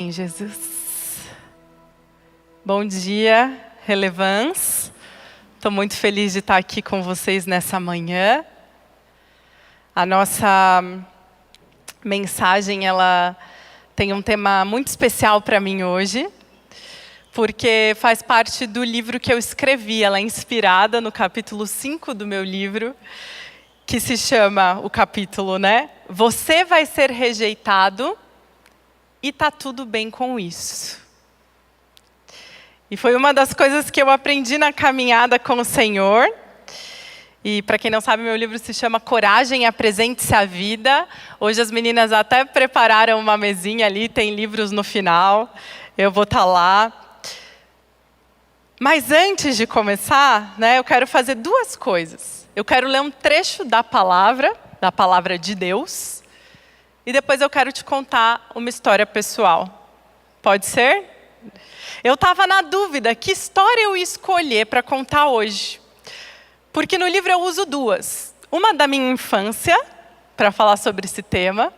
Em Jesus. Bom dia, Relevance. Estou muito feliz de estar aqui com vocês nessa manhã. A nossa mensagem, ela tem um tema muito especial para mim hoje, porque faz parte do livro que eu escrevi. Ela é inspirada no capítulo 5 do meu livro, que se chama, o capítulo, né? Você vai ser rejeitado e tá tudo bem com isso. E foi uma das coisas que eu aprendi na caminhada com o Senhor. E para quem não sabe, meu livro se chama Coragem, Apresente-se à Vida. Hoje as meninas até prepararam uma mesinha ali, tem livros no final. Eu vou estar lá. Mas antes de começar, né, eu quero fazer duas coisas. Eu quero ler um trecho da palavra de Deus. E depois eu quero te contar uma história pessoal. Pode ser? Eu estava na dúvida, que história eu ia escolher para contar hoje? Porque no livro eu uso duas. Uma da minha infância, para falar sobre esse tema,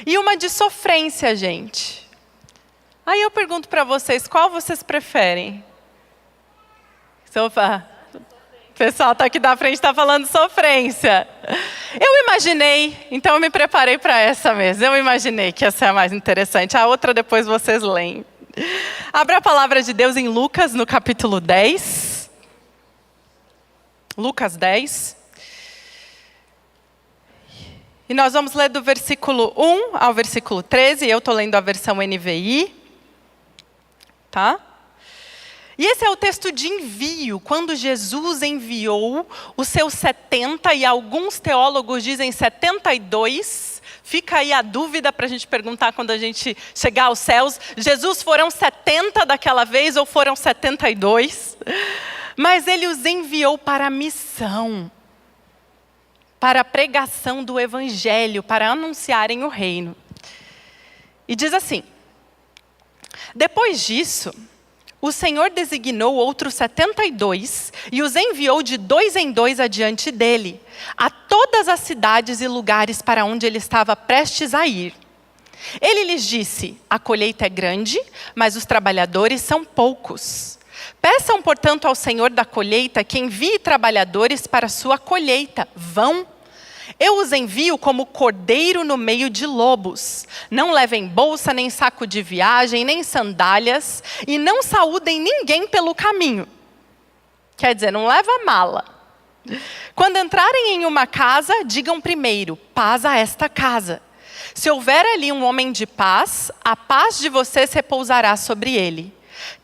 e uma de sofrência, gente. Aí eu pergunto para vocês, qual vocês preferem? Opa, o pessoal está aqui da frente, está falando sofrência. Eu imaginei, então eu me preparei para essa mesmo. Eu imaginei que essa é a mais interessante. A outra depois vocês leem. Abra a palavra de Deus em Lucas, no capítulo 10. Lucas 10. E nós vamos ler do versículo 1 ao versículo 13. Eu estou lendo a versão NVI. Tá? E esse é o texto de envio, quando Jesus enviou os seus 70, e alguns teólogos dizem 72. Fica aí a dúvida para a gente perguntar quando a gente chegar aos céus. Jesus foram 70 daquela vez ou foram 72? Mas ele os enviou para a missão, para a pregação do evangelho, para anunciarem o reino. E diz assim: depois disso, o Senhor designou outros 72 e os enviou de 2 em 2 adiante dele, a todas as cidades e lugares para onde ele estava prestes a ir. Ele lhes disse: a colheita é grande, mas os trabalhadores são poucos. Peçam, portanto, ao Senhor da colheita que envie trabalhadores para a sua colheita. Vão! Eu os envio como cordeiro no meio de lobos. Não levem bolsa, nem saco de viagem, nem sandálias, e não saúdem ninguém pelo caminho. Quer dizer, não leva mala. Quando entrarem em uma casa, digam primeiro: paz a esta casa. Se houver ali um homem de paz, a paz de vocês repousará sobre ele.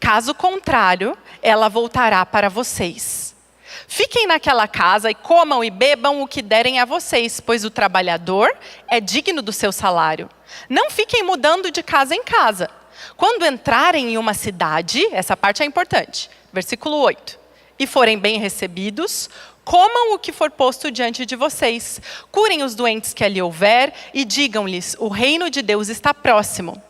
Caso contrário, ela voltará para vocês. Fiquem naquela casa e comam e bebam o que derem a vocês, pois o trabalhador é digno do seu salário. Não fiquem mudando de casa em casa. Quando entrarem em uma cidade, essa parte é importante, versículo 8, e forem bem recebidos, comam o que for posto diante de vocês. Curem os doentes que ali houver e digam-lhes: o reino de Deus está próximo.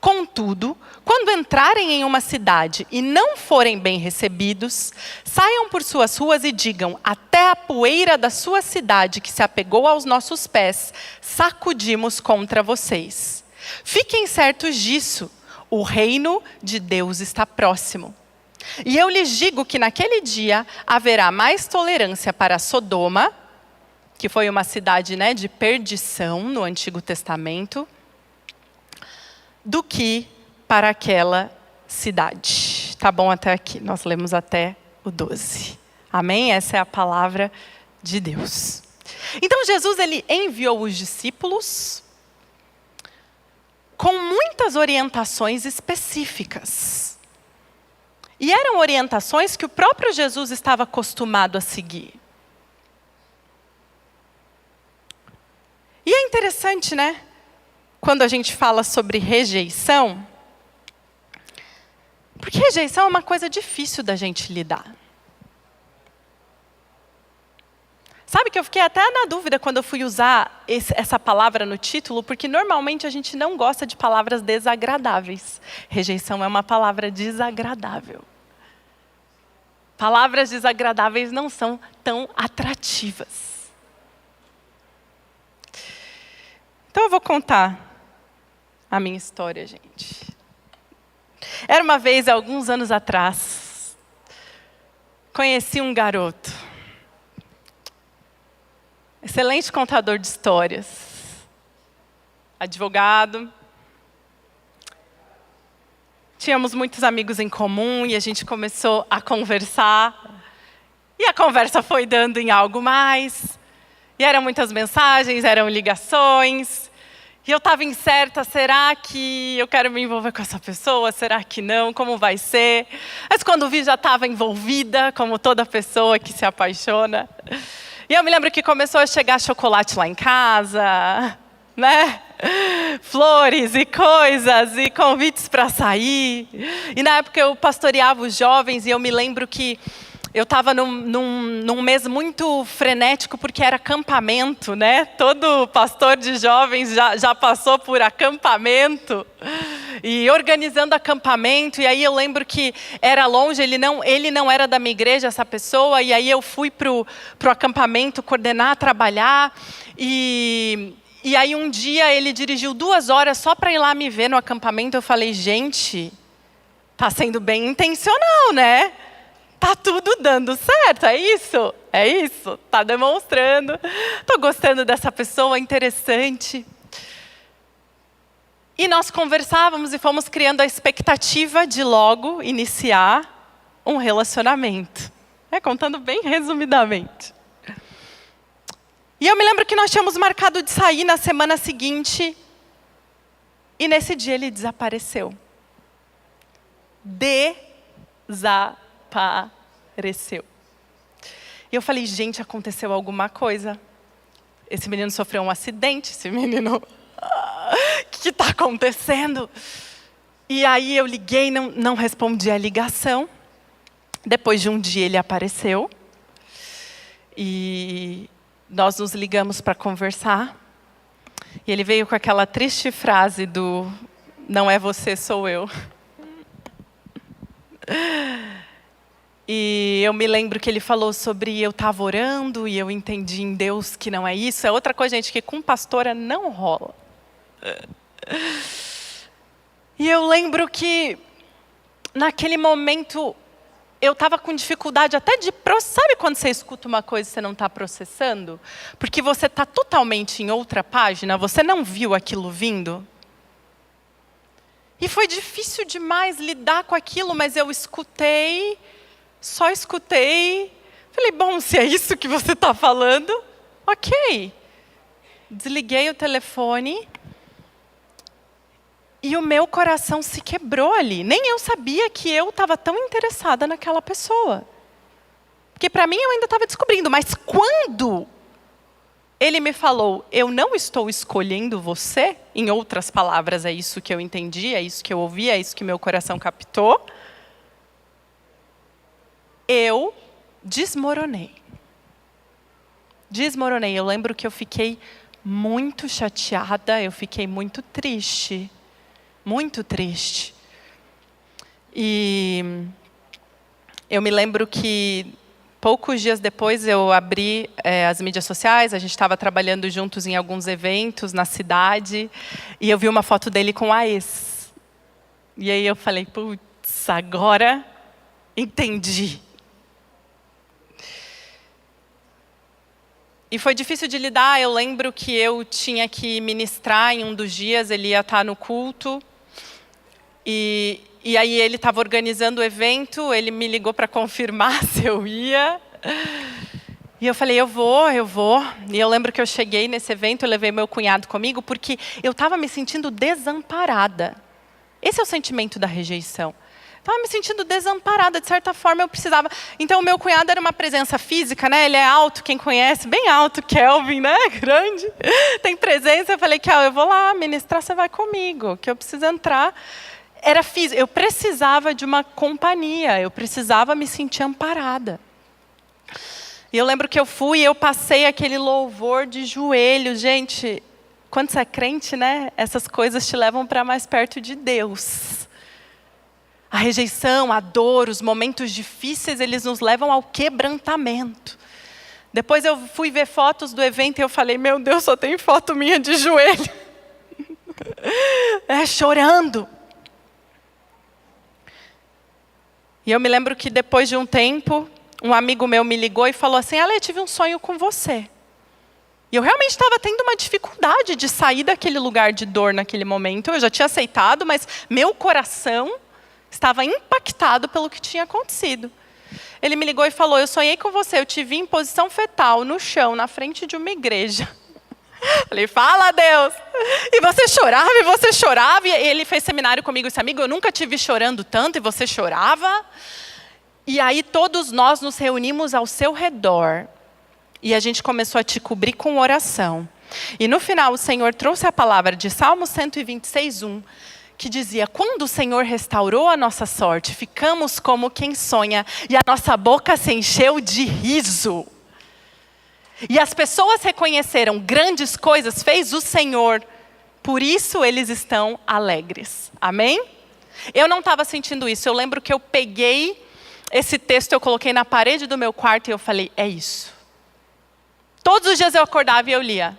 Contudo, quando entrarem em uma cidade e não forem bem recebidos, saiam por suas ruas e digam: até a poeira da sua cidade que se apegou aos nossos pés, sacudimos contra vocês. Fiquem certos disso, o reino de Deus está próximo. E eu lhes digo que naquele dia haverá mais tolerância para Sodoma, que foi uma cidade, né, de perdição no Antigo Testamento, do que para aquela cidade. Tá bom até aqui? Nós lemos até o 12. Amém? Essa é a palavra de Deus. Então Jesus, ele enviou os discípulos com muitas orientações específicas. E eram orientações que o próprio Jesus estava acostumado a seguir. E é interessante, né? Quando a gente fala sobre rejeição, porque rejeição é uma coisa difícil da gente lidar. Sabe que eu fiquei até na dúvida quando eu fui usar essa palavra no título, porque normalmente a gente não gosta de palavras desagradáveis. Rejeição é uma palavra desagradável. Palavras desagradáveis não são tão atrativas. Então eu vou contar a minha história, gente. Era uma vez, alguns anos atrás, conheci um garoto. Excelente contador de histórias. Advogado. Tínhamos muitos amigos em comum e a gente começou a conversar. E a conversa foi dando em algo mais. E eram muitas mensagens, eram ligações. E eu estava incerta, será que eu quero me envolver com essa pessoa? Será que não? Como vai ser? Mas quando vi, já estava envolvida, como toda pessoa que se apaixona. E eu me lembro que começou a chegar chocolate lá em casa, né? Flores e coisas, e convites para sair. E na época eu pastoreava os jovens, e eu me lembro que eu estava num mês muito frenético, porque era acampamento, né? Todo pastor de jovens já passou por acampamento. E organizando acampamento, e aí eu lembro que era longe, ele não era da minha igreja, essa pessoa, e aí eu fui pro acampamento coordenar, trabalhar, e aí um dia ele dirigiu 2 horas só para ir lá me ver no acampamento. Eu falei, gente, tá sendo bem intencional, né? Tá tudo dando certo, é isso? É isso, tá demonstrando. Tô gostando dessa pessoa, interessante. E nós conversávamos e fomos criando a expectativa de logo iniciar um relacionamento. Contando bem resumidamente. E eu me lembro que nós tínhamos marcado de sair na semana seguinte, e nesse dia ele desapareceu. Desapareceu. E eu falei, gente, aconteceu alguma coisa. Esse menino sofreu um acidente, esse menino... O que está acontecendo? E aí eu liguei, não respondi a ligação. Depois de um dia ele apareceu. E nós nos ligamos para conversar. E ele veio com aquela triste frase do não é você, sou eu. E eu me lembro que ele falou sobre eu estava orando e eu entendi em Deus que não é isso. É outra coisa, gente, que com pastora não rola. E eu lembro que naquele momento eu estava com dificuldade até de processar. Sabe quando você escuta uma coisa e você não está processando? Porque você está totalmente em outra página, você não viu aquilo vindo. E foi difícil demais lidar com aquilo, mas eu escutei, só escutei. Falei, bom, se é isso que você está falando, ok. Desliguei o telefone. E o meu coração se quebrou ali. Nem eu sabia que eu estava tão interessada naquela pessoa. Porque para mim eu ainda estava descobrindo. Mas quando ele me falou, eu não estou escolhendo você, em outras palavras, é isso que eu entendi, é isso que eu ouvi, é isso que meu coração captou, eu desmoronei. Desmoronei. Eu lembro que eu fiquei muito chateada, eu fiquei muito triste. Muito triste. E eu me lembro que poucos dias depois eu abri as mídias sociais, a gente estava trabalhando juntos em alguns eventos na cidade, e eu vi uma foto dele com a ex. E aí eu falei, putz, agora entendi. E foi difícil de lidar. Eu lembro que eu tinha que ministrar em um dos dias, ele ia estar no culto. E aí ele estava organizando o evento, ele me ligou para confirmar se eu ia. E eu falei, eu vou. E eu lembro que eu cheguei nesse evento, eu levei meu cunhado comigo, porque eu estava me sentindo desamparada. Esse é o sentimento da rejeição. Estava me sentindo desamparada, de certa forma eu precisava. Então o meu cunhado era uma presença física, né? Ele é alto, quem conhece, bem alto, Kelvin, né? Grande. Tem presença. Eu falei, Kel, eu vou lá ministrar, você vai comigo, que eu preciso entrar. Era físico, eu precisava de uma companhia, eu precisava me sentir amparada. E eu lembro que eu fui e eu passei aquele louvor de joelho. Gente, quando você é crente, né? Essas coisas te levam para mais perto de Deus. A rejeição, a dor, os momentos difíceis, eles nos levam ao quebrantamento. Depois eu fui ver fotos do evento e eu falei, meu Deus, só tem foto minha de joelho. Chorando. E eu me lembro que depois de um tempo, um amigo meu me ligou e falou assim: Ale, eu tive um sonho com você. E eu realmente estava tendo uma dificuldade de sair daquele lugar de dor naquele momento. Eu já tinha aceitado, mas meu coração estava impactado pelo que tinha acontecido. Ele me ligou e falou: eu sonhei com você, eu te vi em posição fetal, no chão, na frente de uma igreja. Falei: fala, Deus. E você chorava. E ele fez seminário comigo, esse amigo: eu nunca te vi chorando tanto, e você chorava. E aí todos nós nos reunimos ao seu redor. E a gente começou a te cobrir com oração. E no final o Senhor trouxe a palavra de Salmo 126:1, que dizia: quando o Senhor restaurou a nossa sorte, ficamos como quem sonha, e a nossa boca se encheu de riso. E as pessoas reconheceram: grandes coisas fez o Senhor, por isso eles estão alegres. Amém? Eu não estava sentindo isso. Eu lembro que eu peguei esse texto, eu coloquei na parede do meu quarto e eu falei: é isso. Todos os dias eu acordava e eu lia: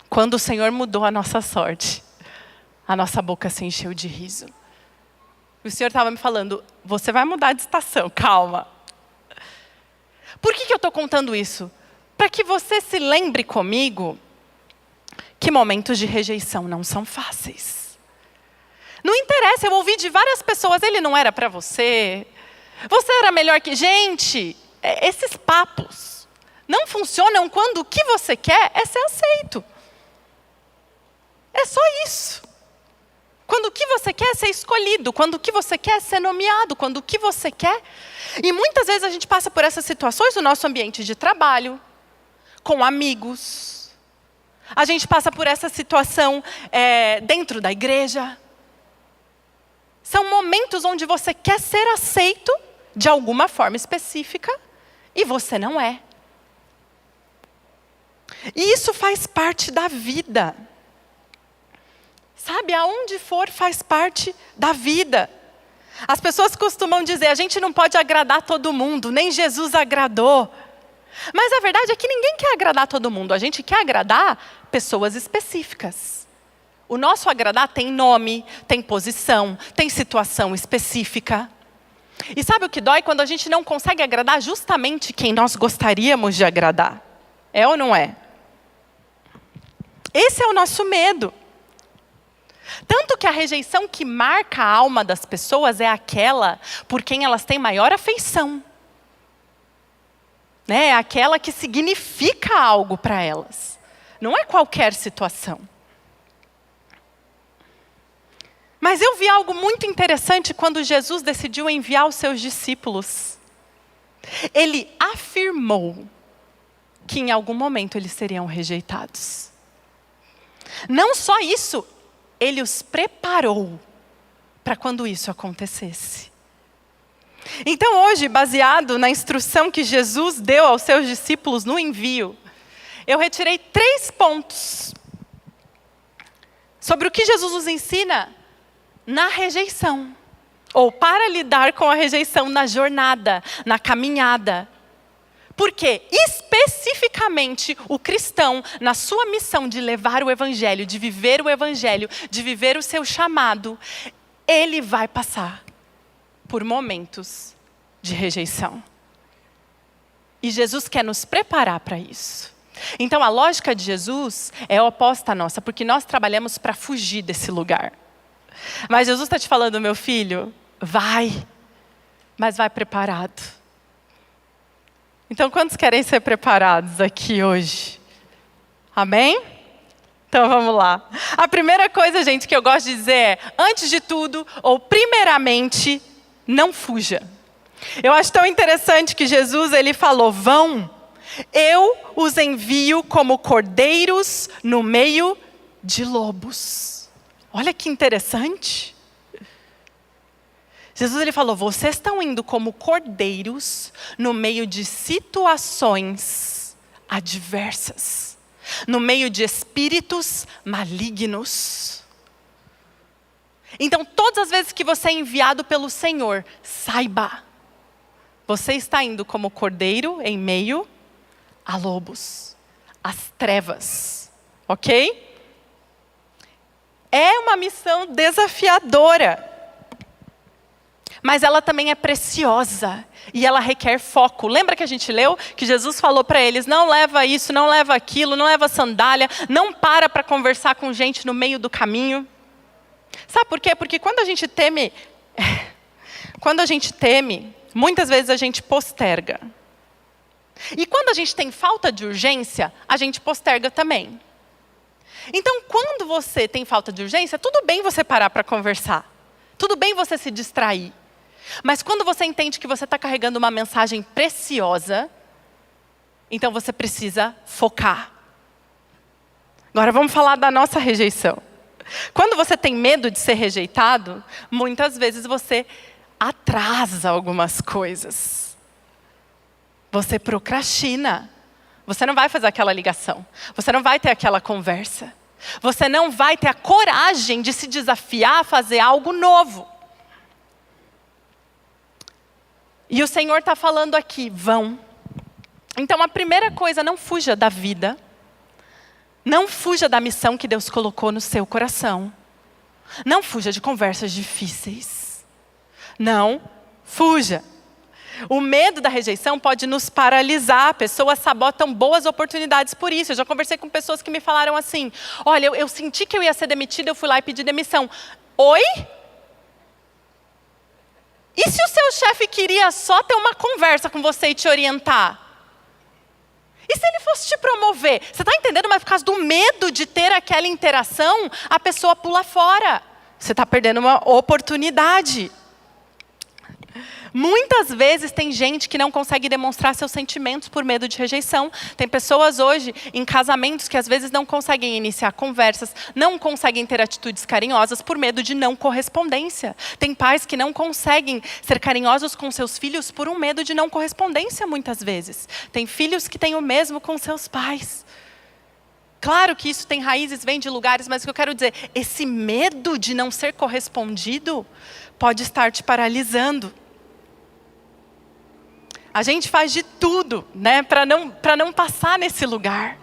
quando o Senhor mudou a nossa sorte, a nossa boca se encheu de riso. O Senhor estava me falando: você vai mudar de estação, calma. Por que eu estou contando isso? Para que você se lembre comigo que momentos de rejeição não são fáceis. Não interessa, eu ouvi de várias pessoas: ele não era para você, você era melhor que... Gente, esses papos não funcionam quando o que você quer é ser aceito. É só isso. Quando o que você quer é ser escolhido, quando o que você quer é ser nomeado, quando o que você quer... E muitas vezes a gente passa por essas situações no nosso ambiente de trabalho, com amigos. A gente passa por essa situação dentro da igreja. São momentos onde você quer ser aceito de alguma forma específica e você não é. E isso faz parte da vida. Sabe, aonde for faz parte da vida. As pessoas costumam dizer: a gente não pode agradar todo mundo, nem Jesus agradou. Mas a verdade é que ninguém quer agradar todo mundo. A gente quer agradar pessoas específicas. O nosso agradar tem nome, tem posição, tem situação específica. E sabe o que dói? Quando a gente não consegue agradar justamente quem nós gostaríamos de agradar. É ou não é? Esse é o nosso medo. Tanto que a rejeição que marca a alma das pessoas é aquela por quem elas têm maior afeição. É aquela que significa algo para elas. Não é qualquer situação. Mas eu vi algo muito interessante quando Jesus decidiu enviar os seus discípulos. Ele afirmou que em algum momento eles seriam rejeitados. Não só isso, ele os preparou para quando isso acontecesse. Então hoje, baseado na instrução que Jesus deu aos seus discípulos no envio, eu retirei 3 pontos sobre o que Jesus nos ensina na rejeição, ou para lidar com a rejeição na jornada, na caminhada. Porque, especificamente, o cristão, na sua missão de levar o evangelho, de viver o evangelho, de viver o seu chamado, ele vai passar por momentos de rejeição. E Jesus quer nos preparar para isso. Então, a lógica de Jesus é oposta à nossa, porque nós trabalhamos para fugir desse lugar. Mas Jesus está te falando: meu filho, vai, mas vai preparado. Então, quantos querem ser preparados aqui hoje? Amém? Então, vamos lá. A primeira coisa, gente, que eu gosto de dizer é: antes de tudo, ou primeiramente, não fuja. Eu acho tão interessante que Jesus, ele falou: vão, eu os envio como cordeiros no meio de lobos. Olha que interessante. Jesus, ele falou: vocês estão indo como cordeiros no meio de situações adversas, no meio de espíritos malignos. Então, todas as vezes que você é enviado pelo Senhor, saiba, você está indo como cordeiro em meio a lobos, às trevas, ok? É uma missão desafiadora. Mas ela também é preciosa e ela requer foco. Lembra que a gente leu que Jesus falou para eles, não leva isso, não leva aquilo, não leva sandália, não para conversar com gente no meio do caminho. Sabe por quê? Porque quando a gente teme, muitas vezes a gente posterga. E quando a gente tem falta de urgência, a gente posterga também. Então, quando você tem falta de urgência, tudo bem você parar para conversar. Tudo bem você se distrair. Mas quando você entende que você está carregando uma mensagem preciosa, então você precisa focar. Agora vamos falar da nossa rejeição. Quando você tem medo de ser rejeitado, muitas vezes você atrasa algumas coisas. Você procrastina. Você não vai fazer aquela ligação. Você não vai ter aquela conversa. Você não vai ter a coragem de se desafiar a fazer algo novo. E o Senhor está falando aqui, vão. Então a primeira coisa, não fuja da vida. Não fuja da missão que Deus colocou no seu coração. Não fuja de conversas difíceis. Não fuja. O medo da rejeição pode nos paralisar. Pessoas sabotam boas oportunidades por isso. Eu já conversei com pessoas que me falaram assim, olha, eu senti que eu ia ser demitida, eu fui lá e pedi demissão. Oi? E se o seu chefe queria só ter uma conversa com você e te orientar? E se ele fosse te promover? Você está entendendo? Mas por causa do medo de ter aquela interação, a pessoa pula fora. Você está perdendo uma oportunidade. Muitas vezes tem gente que não consegue demonstrar seus sentimentos por medo de rejeição. Tem pessoas hoje em casamentos que às vezes não conseguem iniciar conversas, não conseguem ter atitudes carinhosas por medo de não correspondência. Tem pais que não conseguem ser carinhosos com seus filhos por um medo de não correspondência muitas vezes. Tem filhos que têm o mesmo com seus pais. Claro que isso tem raízes, vem de lugares, mas o que eu quero dizer, esse medo de não ser correspondido pode estar te paralisando. A gente faz de tudo, né, para não passar nesse lugar.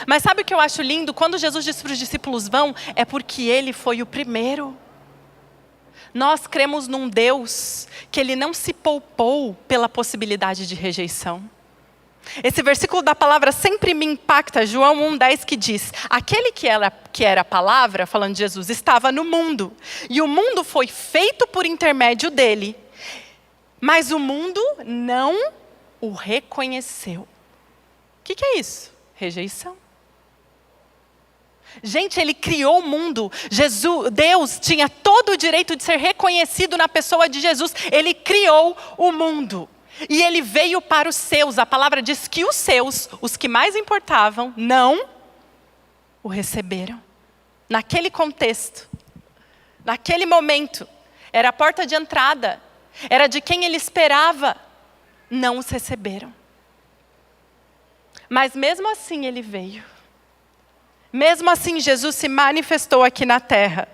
Mas sabe o que eu acho lindo? Quando Jesus disse para os discípulos vão, é porque Ele foi o primeiro. Nós cremos num Deus que Ele não se poupou pela possibilidade de rejeição. Esse versículo da palavra sempre me impacta, João 1,10 que diz, aquele que era a palavra, falando de Jesus, estava no mundo. E o mundo foi feito por intermédio dele. Mas o mundo não o reconheceu. O que é isso? Rejeição. Gente, Ele criou o mundo. Deus tinha todo o direito de ser reconhecido na pessoa de Jesus. Ele criou o mundo. E Ele veio para os seus. A palavra diz que os seus, os que mais importavam, não o receberam. Naquele contexto, naquele momento, era a porta de entrada. Era de quem Ele esperava, não os receberam. Mas mesmo assim Ele veio. Mesmo assim Jesus se manifestou aqui na terra.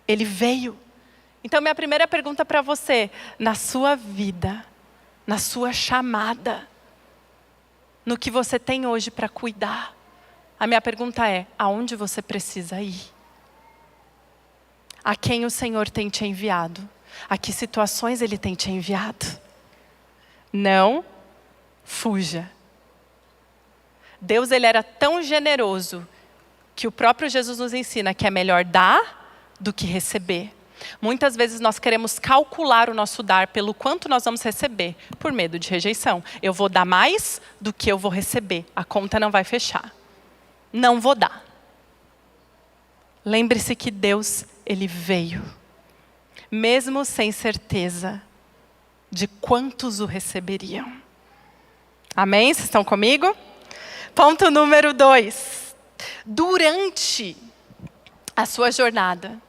Ele veio. Então minha primeira pergunta para você, na sua vida, na sua chamada, no que você tem hoje para cuidar, a minha pergunta é, aonde você precisa ir? A quem o Senhor tem te enviado? A que situações Ele tem te enviado? Não fuja. Deus, Ele era tão generoso que o próprio Jesus nos ensina que é melhor dar do que receber. Muitas vezes nós queremos calcular o nosso dar pelo quanto nós vamos receber, por medo de rejeição. Eu vou dar mais do que eu vou receber. A conta não vai fechar. Não vou dar. Lembre-se que Deus, Ele veio. Mesmo sem certeza de quantos o receberiam. Amém? Vocês estão comigo? Ponto número 2. Durante a sua jornada,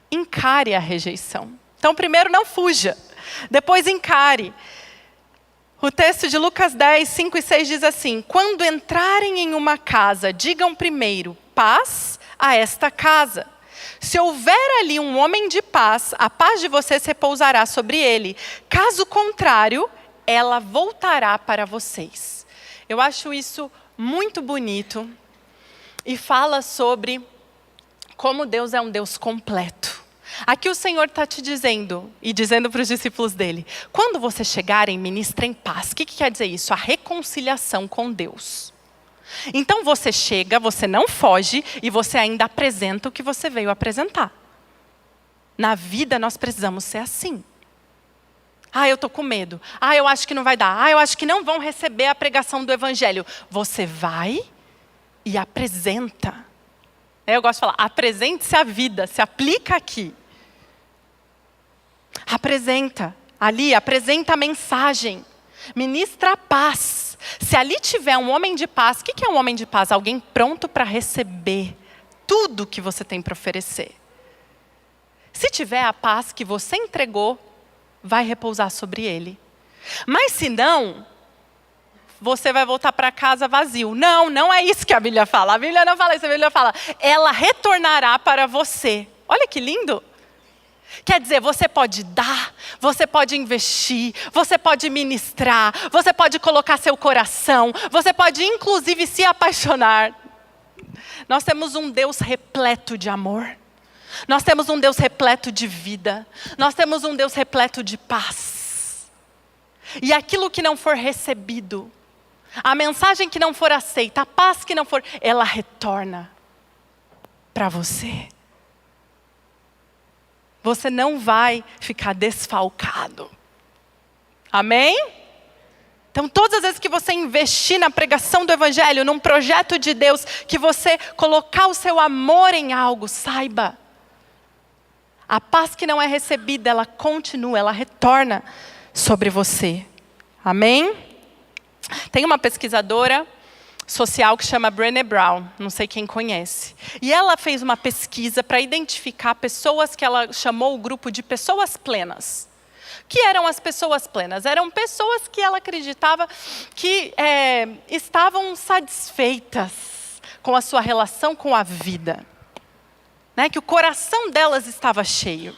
encare a rejeição. Então, primeiro, não fuja. Depois, encare. O texto de Lucas 10, 5 e 6 diz assim, quando entrarem em uma casa, digam primeiro, paz a esta casa. Se houver ali um homem de paz, a paz de vocês repousará sobre ele. Caso contrário, ela voltará para vocês. Eu acho isso muito bonito e fala sobre como Deus é um Deus completo. Aqui o Senhor está te dizendo, e dizendo para os discípulos dele, quando você chegarem, ministrem paz. O que quer dizer isso? A reconciliação com Deus. Então você chega, você não foge, e você ainda apresenta o que você veio apresentar. Na vida nós precisamos ser assim. Eu estou com medo. Eu acho que não vai dar. Eu acho que não vão receber a pregação do Evangelho. Você vai e apresenta. Eu gosto de falar, apresente-se a vida, se aplica aqui. Apresenta ali, apresenta a mensagem. Ministra a paz. Se ali tiver um homem de paz, o que é um homem de paz? Alguém pronto para receber tudo que você tem para oferecer. Se tiver a paz que você entregou, vai repousar sobre ele. Mas se não, você vai voltar para casa vazio. Não, não é isso que a Bíblia fala. A Bíblia não fala isso, a Bíblia fala, ela retornará para você. Olha que lindo. Quer dizer, você pode dar, você pode investir, você pode ministrar, você pode colocar seu coração, você pode inclusive se apaixonar. Nós temos um Deus repleto de amor. Nós temos um Deus repleto de vida. Nós temos um Deus repleto de paz. E aquilo que não for recebido, a mensagem que não for aceita, a paz que não for, ela retorna para você. Você não vai ficar desfalcado. Amém? Então, todas as vezes que você investir na pregação do Evangelho, num projeto de Deus, que você colocar o seu amor em algo, saiba, a paz que não é recebida, ela continua, ela retorna sobre você. Amém? Tem uma pesquisadora social que chama Brené Brown, não sei quem conhece. E ela fez uma pesquisa para identificar pessoas que ela chamou o grupo de pessoas plenas. O que eram as pessoas plenas? Eram pessoas que ela acreditava que estavam satisfeitas com a sua relação com a vida. Que o coração delas estava cheio.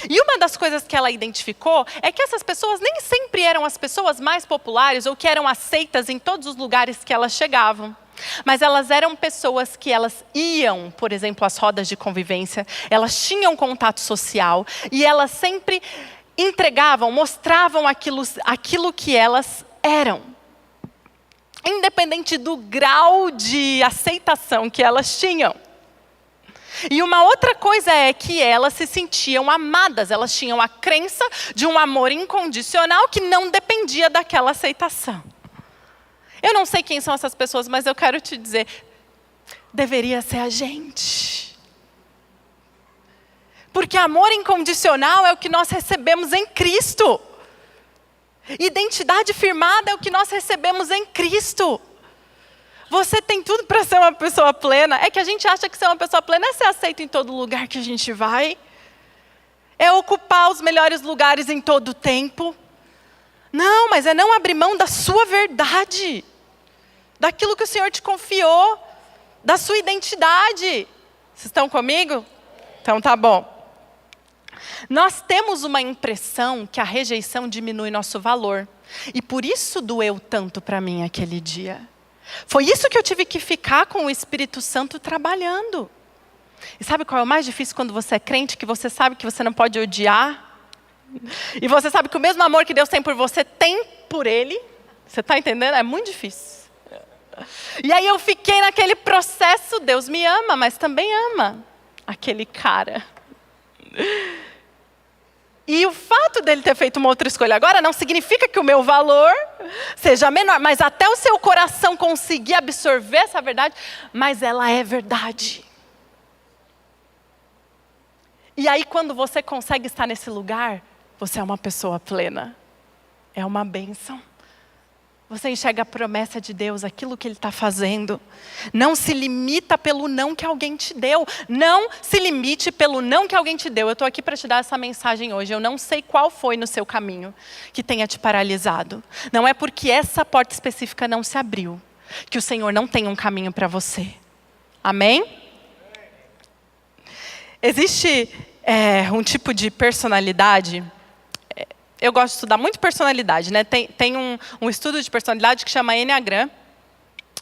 E uma das coisas que ela identificou é que essas pessoas nem sempre eram as pessoas mais populares ou que eram aceitas em todos os lugares que elas chegavam. Mas elas eram pessoas que elas iam, por exemplo, às rodas de convivência, elas tinham contato social e elas sempre entregavam, mostravam aquilo que elas eram. Independente do grau de aceitação que elas tinham. E uma outra coisa é que elas se sentiam amadas, elas tinham a crença de um amor incondicional que não dependia daquela aceitação. Eu não sei quem são essas pessoas, mas eu quero te dizer, deveria ser a gente. Porque amor incondicional é o que nós recebemos em Cristo. Identidade firmada é o que nós recebemos em Cristo. Você tem tudo para ser uma pessoa plena. É que a gente acha que ser uma pessoa plena é ser aceito em todo lugar que a gente vai. É ocupar os melhores lugares em todo o tempo. Não, mas é não abrir mão da sua verdade. Daquilo que o Senhor te confiou. Da sua identidade. Vocês estão comigo? Então tá bom. Nós temos uma impressão que a rejeição diminui nosso valor. E por isso doeu tanto para mim aquele dia. Foi isso que eu tive que ficar com o Espírito Santo trabalhando. E sabe qual é o mais difícil quando você é crente? Que você sabe que você não pode odiar. E você sabe que o mesmo amor que Deus tem por você, tem por Ele. Você está entendendo? É muito difícil. E aí eu fiquei naquele processo, Deus me ama, mas também ama aquele cara. E o fato dele ter feito uma outra escolha agora não significa que o meu valor seja menor, mas até o seu coração conseguir absorver essa verdade, mas ela é verdade. E aí quando você consegue estar nesse lugar, você é uma pessoa plena. É uma bênção. Você enxerga a promessa de Deus, aquilo que Ele está fazendo. Não se limita pelo não que alguém te deu. Não se limite pelo não que alguém te deu. Eu estou aqui para te dar essa mensagem hoje. Eu não sei qual foi no seu caminho que tenha te paralisado. Não é porque essa porta específica não se abriu, que o Senhor não tem um caminho para você. Amém? Existe um tipo de personalidade. Eu gosto de estudar muito personalidade, né? Tem um estudo de personalidade que chama Enneagram.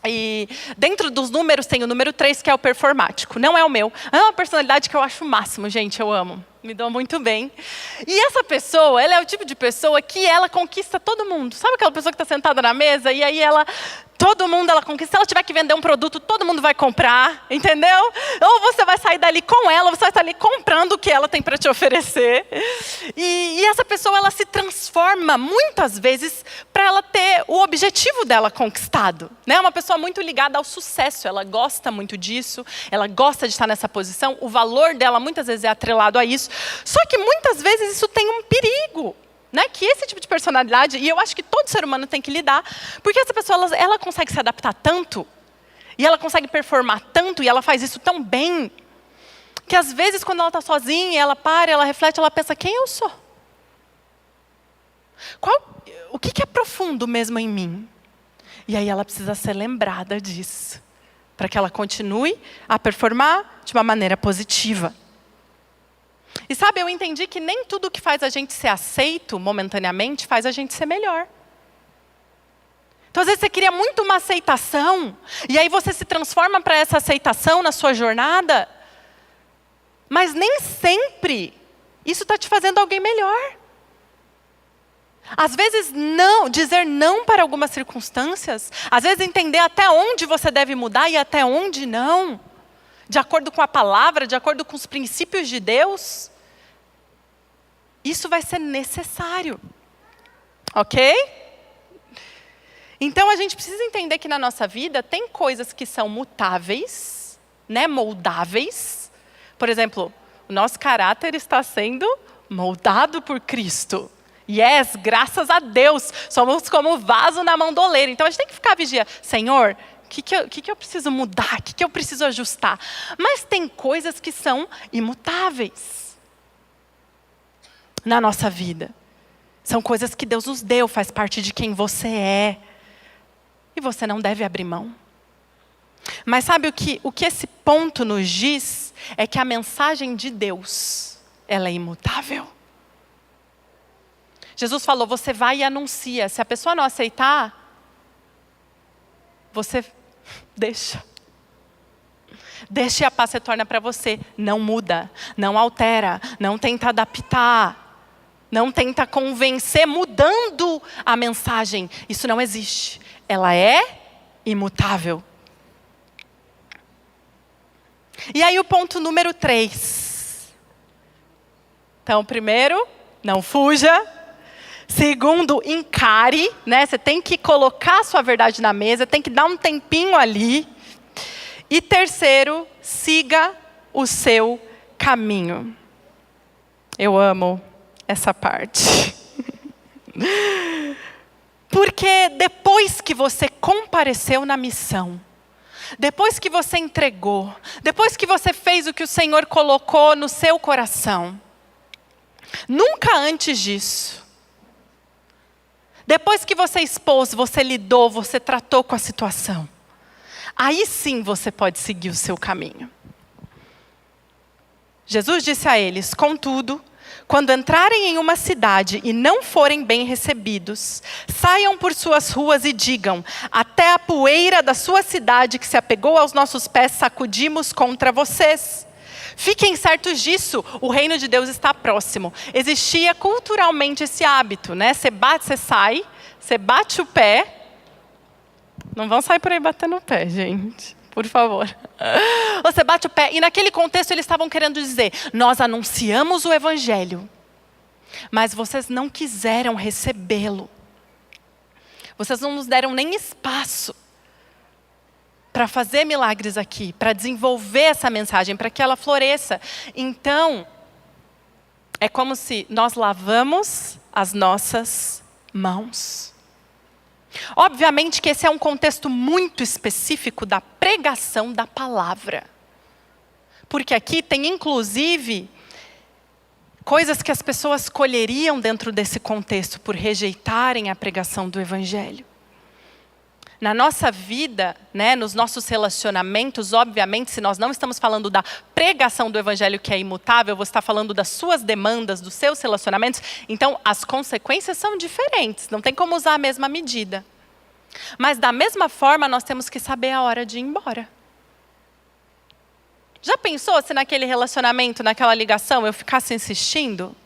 E dentro dos números tem o número 3, que é o performático. Não é o meu. É uma personalidade que eu acho o máximo, gente, eu amo. me dou muito bem. E essa pessoa, ela é o tipo de pessoa que ela conquista todo mundo. Sabe aquela pessoa que está sentada na mesa e aí todo mundo ela conquista. Se ela tiver que vender um produto, todo mundo vai comprar, entendeu? Ou você vai sair dali com ela, ou você vai estar ali comprando o que ela tem para te oferecer. E essa pessoa, ela se transforma muitas vezes para ela ter o objetivo dela conquistado. É uma pessoa muito ligada ao sucesso, ela gosta muito disso, ela gosta de estar nessa posição, o valor dela muitas vezes é atrelado a isso. Só que muitas vezes isso tem um perigo. Que esse tipo de personalidade, e eu acho que todo ser humano tem que lidar, porque essa pessoa ela consegue se adaptar tanto, e ela consegue performar tanto, e ela faz isso tão bem, que às vezes quando ela está sozinha, ela para, ela reflete, ela pensa, quem eu sou? O que é profundo mesmo em mim? E aí ela precisa ser lembrada disso, para que ela continue a performar de uma maneira positiva. E sabe, eu entendi que nem tudo que faz a gente ser aceito momentaneamente faz a gente ser melhor. Então, às vezes você queria muito uma aceitação, e aí você se transforma para essa aceitação na sua jornada, mas nem sempre isso está te fazendo alguém melhor. Às vezes não, dizer não para algumas circunstâncias, às vezes entender até onde você deve mudar e até onde não, de acordo com a palavra, de acordo com os princípios de Deus, isso vai ser necessário. Ok? Então a gente precisa entender que na nossa vida tem coisas que são mutáveis, moldáveis. Por exemplo, o nosso caráter está sendo moldado por Cristo. Yes, graças a Deus. Somos como vaso na mão do oleiro. Então a gente tem que ficar vigia. Senhor, o que eu preciso mudar? O que eu preciso ajustar? Mas tem coisas que são imutáveis na nossa vida. São coisas que Deus nos deu, faz parte de quem você é. E você não deve abrir mão. Mas sabe o que esse ponto nos diz? É que a mensagem de Deus, ela é imutável. Jesus falou, você vai e anuncia. Se a pessoa não aceitar, você deixa. Deixa e a paz retorna para você. Não muda, não altera, não tenta adaptar, não tenta convencer mudando a mensagem. Isso não existe. Ela é imutável. E aí o ponto número 3. Então, primeiro, não fuja. Segundo, encare, Você tem que colocar a sua verdade na mesa, tem que dar um tempinho ali. E terceiro, siga o seu caminho. Eu amo essa parte. Porque depois que você compareceu na missão, depois que você entregou, depois que você fez o que o Senhor colocou no seu coração, nunca antes disso, depois que você expôs, você lidou, você tratou com a situação, aí sim você pode seguir o seu caminho. Jesus disse a eles, contudo, quando entrarem em uma cidade e não forem bem recebidos, saiam por suas ruas e digam, até a poeira da sua cidade que se apegou aos nossos pés sacudimos contra vocês. Fiquem certos disso, o reino de Deus está próximo. Existia culturalmente esse hábito, Você sai, você bate o pé. Não vão sair por aí batendo o pé, gente. Por favor. Você bate o pé. E naquele contexto eles estavam querendo dizer, nós anunciamos o evangelho, mas vocês não quiseram recebê-lo. Vocês não nos deram nem espaço para fazer milagres aqui, para desenvolver essa mensagem, para que ela floresça. Então, é como se nós lavamos as nossas mãos. Obviamente que esse é um contexto muito específico da pregação da palavra. Porque aqui tem inclusive coisas que as pessoas colheriam dentro desse contexto por rejeitarem a pregação do evangelho. Na nossa vida, nos nossos relacionamentos, obviamente, se nós não estamos falando da pregação do evangelho que é imutável, você está falando das suas demandas, dos seus relacionamentos, então as consequências são diferentes, não tem como usar a mesma medida. Mas da mesma forma, nós temos que saber a hora de ir embora. Já pensou se naquele relacionamento, naquela ligação, eu ficasse insistindo?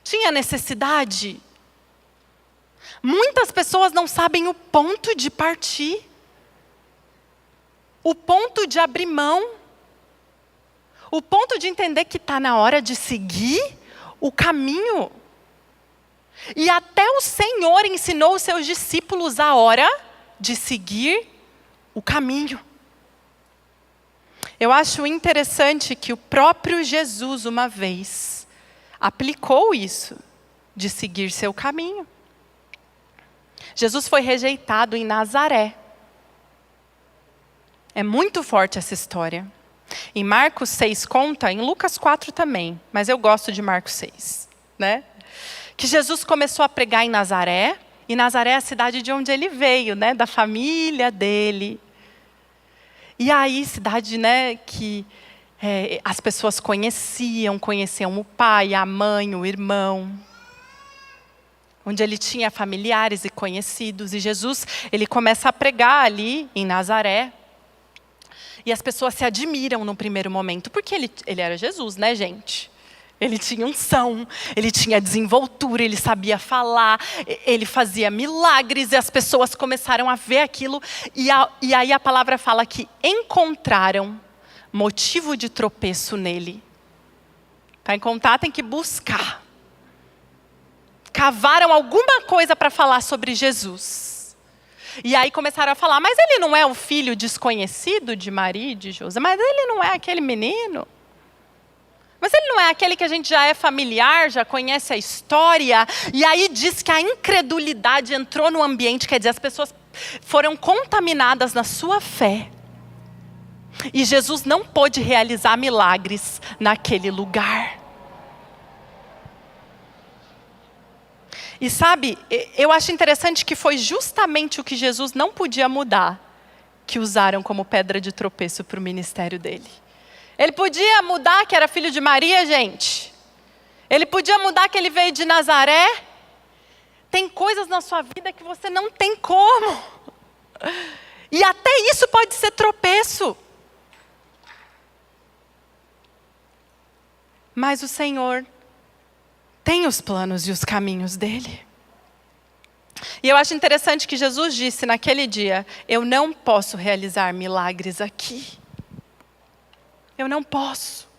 Tinha necessidade? Muitas pessoas não sabem o ponto de partir. O ponto de abrir mão. O ponto de entender que está na hora de seguir o caminho. E até o Senhor ensinou os seus discípulos a hora de seguir o caminho. Eu acho interessante que o próprio Jesus, uma vez, aplicou isso, de seguir seu caminho. Jesus foi rejeitado em Nazaré. É muito forte essa história. Em Marcos 6 conta, em Lucas 4 também, mas eu gosto de Marcos 6, né? Que Jesus começou a pregar em Nazaré, e Nazaré é a cidade de onde ele veio, né? Da família dele. E aí, cidade, né, que as pessoas conheciam o pai, a mãe, o irmão. Onde ele tinha familiares e conhecidos. E Jesus, ele começa a pregar ali em Nazaré. E as pessoas se admiram no primeiro momento, porque ele era Jesus, né, gente? Ele tinha unção, ele tinha desenvoltura, ele sabia falar, ele fazia milagres, e as pessoas começaram a ver aquilo. E aí a palavra fala que encontraram motivo de tropeço nele. Para encontrar tem que buscar. Cavaram alguma coisa para falar sobre Jesus. E aí começaram a falar, mas ele não é o filho desconhecido de Maria e de José? Mas ele não é aquele menino? Mas ele não é aquele que a gente já é familiar, já conhece a história? E aí diz que a incredulidade entrou no ambiente, quer dizer, as pessoas foram contaminadas na sua fé. E Jesus não pôde realizar milagres naquele lugar. E sabe, eu acho interessante que foi justamente o que Jesus não podia mudar, que usaram como pedra de tropeço para o ministério dele. Ele podia mudar que era filho de Maria, gente. Ele podia mudar que ele veio de Nazaré. Tem coisas na sua vida que você não tem como. E até isso pode ser tropeço. Mas o Senhor tem os planos e os caminhos dele. E eu acho interessante que Jesus disse naquele dia, eu não posso realizar milagres aqui. Eu não posso.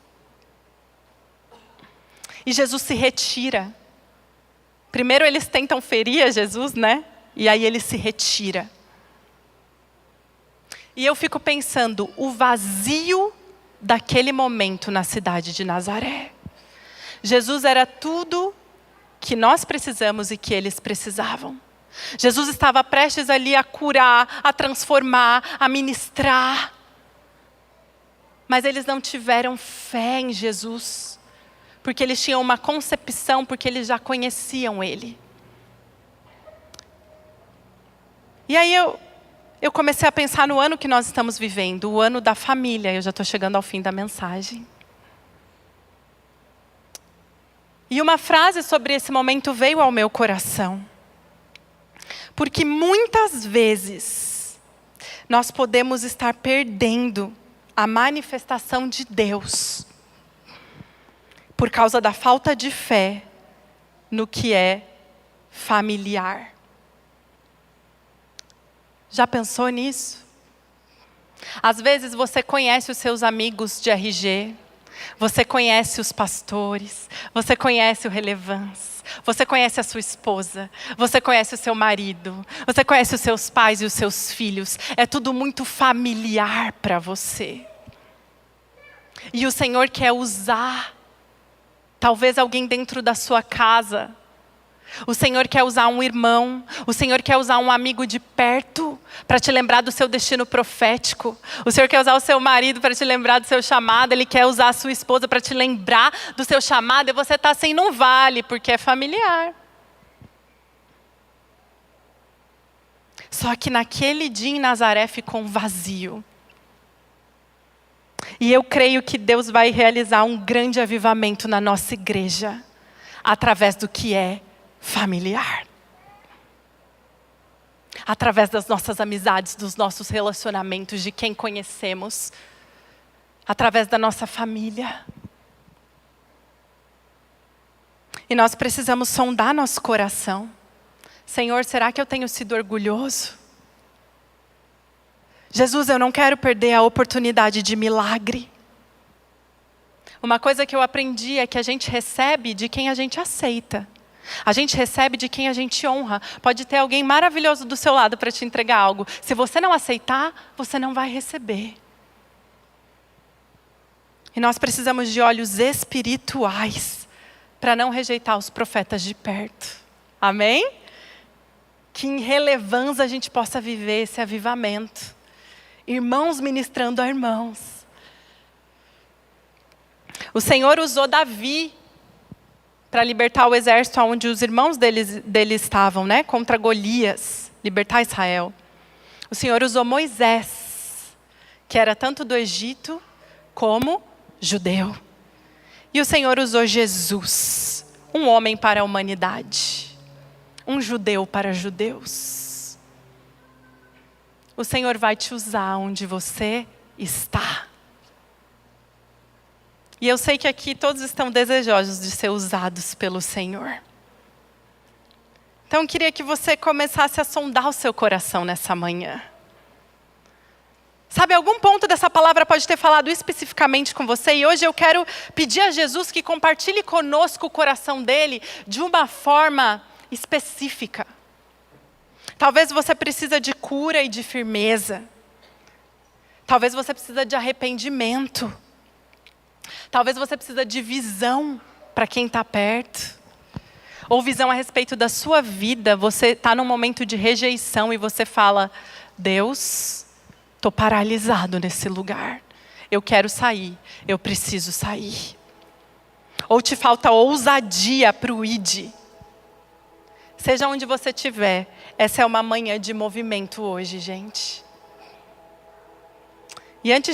E Jesus se retira. Primeiro eles tentam ferir a Jesus, né? E aí ele se retira. E eu fico pensando, o vazio daquele momento na cidade de Nazaré. Jesus era tudo que nós precisamos e que eles precisavam. Jesus estava prestes ali a curar, a transformar, a ministrar. Mas eles não tiveram fé em Jesus, porque eles tinham uma concepção, porque eles já conheciam Ele. E aí eu comecei a pensar no ano que nós estamos vivendo, o ano da família. Eu já estou chegando ao fim da mensagem. E uma frase sobre esse momento veio ao meu coração. Porque muitas vezes nós podemos estar perdendo a manifestação de Deus por causa da falta de fé no que é familiar. Já pensou nisso? Às vezes você conhece os seus amigos de RG, você conhece os pastores, você conhece o Relevância, você conhece a sua esposa, você conhece o seu marido, você conhece os seus pais e os seus filhos. É tudo muito familiar para você. E o Senhor quer usar, talvez alguém dentro da sua casa. O Senhor quer usar um irmão, o Senhor quer usar um amigo de perto para te lembrar do seu destino profético. O Senhor quer usar o seu marido para te lembrar do seu chamado, Ele quer usar a sua esposa para te lembrar do seu chamado, e você está assim, não vale, porque é familiar. Só que naquele dia em Nazaré ficou um vazio. E eu creio que Deus vai realizar um grande avivamento na nossa igreja, através do que é familiar. através das nossas amizades, dos nossos relacionamentos, de quem conhecemos, através da nossa família. E nós precisamos sondar nosso coração. Senhor, será que eu tenho sido orgulhoso? Jesus, eu não quero perder a oportunidade de milagre. Uma coisa que eu aprendi é que a gente recebe de quem a gente aceita. A gente recebe de quem a gente honra. Pode ter alguém maravilhoso do seu lado para te entregar algo. Se você não aceitar, você não vai receber. E nós precisamos de olhos espirituais para não rejeitar os profetas de perto. Amém? Que em relevância a gente possa viver esse avivamento. Irmãos ministrando a irmãos. O Senhor usou Davi para libertar o exército onde os irmãos dele estavam, né? Contra Golias, libertar Israel. O Senhor usou Moisés, que era tanto do Egito como judeu. E o Senhor usou Jesus, um homem para a humanidade, um judeu para judeus. O Senhor vai te usar onde você está. E eu sei que aqui todos estão desejosos de ser usados pelo Senhor. Então eu queria que você começasse a sondar o seu coração nessa manhã. Sabe, algum ponto dessa palavra pode ter falado especificamente com você, e hoje eu quero pedir a Jesus que compartilhe conosco o coração dele de uma forma específica. Talvez você precisa de cura e de firmeza. Talvez você precisa de arrependimento. Talvez você precisa de visão para quem está perto. Ou visão a respeito da sua vida. Você está num momento de rejeição e você fala, Deus, estou paralisado nesse lugar. Eu quero sair, eu preciso sair. Ou te falta ousadia para o ID. Seja onde você estiver, essa é uma manhã de movimento hoje, gente. E antes